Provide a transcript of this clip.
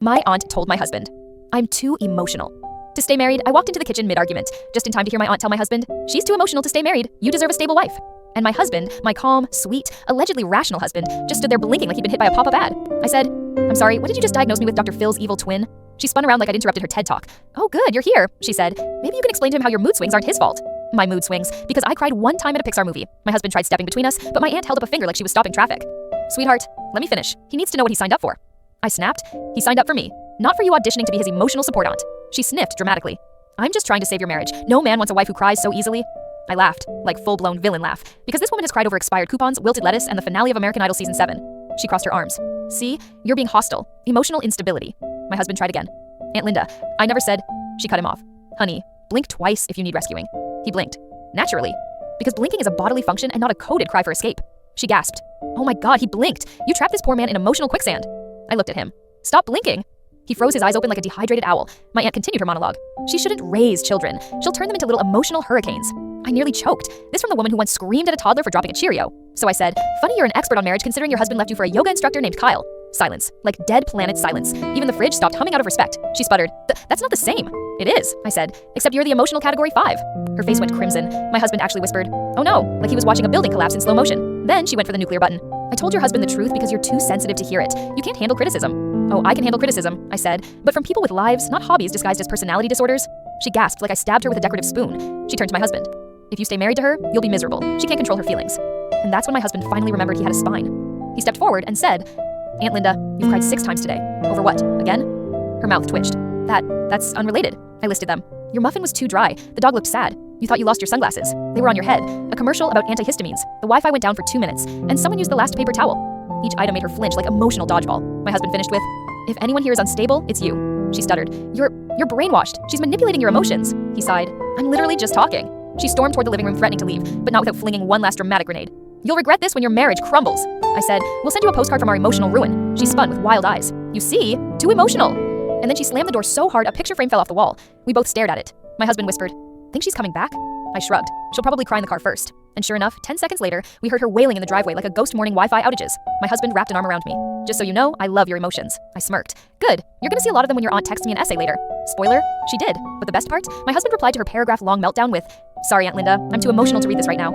My aunt told my husband, "I'm too emotional." To stay married, I walked into the kitchen mid-argument, just in time to hear my aunt tell my husband, "She's too emotional to stay married. You deserve a stable wife." And my husband, my calm, sweet, allegedly rational husband, just stood there blinking like he'd been hit by a pop-up ad. I said, "I'm sorry, what did you just diagnose me with, Dr. Phil's evil twin?" She spun around like I'd interrupted her TED Talk. "Oh good, you're here," she said. "Maybe you can explain to him how your mood swings aren't his fault." My mood swings, because I cried one time at a Pixar movie. My husband tried stepping between us, but my aunt held up a finger like she was stopping traffic. "Sweetheart, let me finish. He needs to know what he signed up for." I snapped. "He signed up for me, not for you auditioning to be his emotional support aunt." She sniffed dramatically. "I'm just trying to save your marriage. No man wants a wife who cries so easily." I laughed, like full-blown villain laugh, because this woman has cried over expired coupons, wilted lettuce, and the finale of American Idol Season 7. She crossed her arms. "See, you're being hostile. Emotional instability." My husband tried again. "Aunt Linda, I never said..." She cut him off. "Honey, blink twice if you need rescuing." He blinked. Naturally. Because blinking is a bodily function and not a coded cry for escape. She gasped. "Oh my God, he blinked. You trapped this poor man in emotional quicksand." I looked at him. "Stop blinking." He froze his eyes open like a dehydrated owl. My aunt continued her monologue. "She shouldn't raise children. She'll turn them into little emotional hurricanes." I nearly choked. This from the woman who once screamed at a toddler for dropping a Cheerio. So I said, "Funny you're an expert on marriage considering your husband left you for a yoga instructor named Kyle." Silence. Like dead planet silence. Even the fridge stopped humming out of respect. She sputtered, "That's not the same." "It is," I said, "except you're the emotional category 5. Her face went crimson. My husband actually whispered, "Oh no," like he was watching a building collapse in slow motion. Then she went for the nuclear button. "I told your husband the truth because you're too sensitive to hear it. You can't handle criticism." "Oh, I can handle criticism," I said, "but from people with lives, not hobbies disguised as personality disorders." She gasped like I stabbed her with a decorative spoon. She turned to my husband. "If you stay married to her, you'll be miserable. She can't control her feelings." And that's when my husband finally remembered he had a spine. He stepped forward and said, "Aunt Linda, you've cried 6 times today. Over what? Again?" Her mouth twitched. That's unrelated." I listed them. "Your muffin was too dry. The dog looked sad. You thought you lost your sunglasses. They were on your head. A commercial about antihistamines. The Wi-Fi went down for 2 minutes. And someone used the last paper towel." Each item made her flinch like emotional dodgeball. My husband finished with, "If anyone here is unstable, it's you." She stuttered. You're brainwashed. She's manipulating your emotions." He sighed. "I'm literally just talking." She stormed toward the living room threatening to leave, but not without flinging one last dramatic grenade. "You'll regret this when your marriage crumbles." I said, "We'll send you a postcard from our emotional ruin." She spun with wild eyes. "You see? Too emotional." And then she slammed the door so hard a picture frame fell off the wall. We both stared at it. My husband whispered, "Think she's coming back?" I shrugged. "She'll probably cry in the car first." And sure enough, 10 seconds later, we heard her wailing in the driveway like a ghost mourning Wi-Fi outages. My husband wrapped an arm around me. "Just so you know, I love your emotions." I smirked. "Good. You're gonna see a lot of them when your aunt texts me an essay later." Spoiler, she did. But the best part? My husband replied to her paragraph-long meltdown with, "Sorry, Aunt Linda, I'm too emotional to read this right now."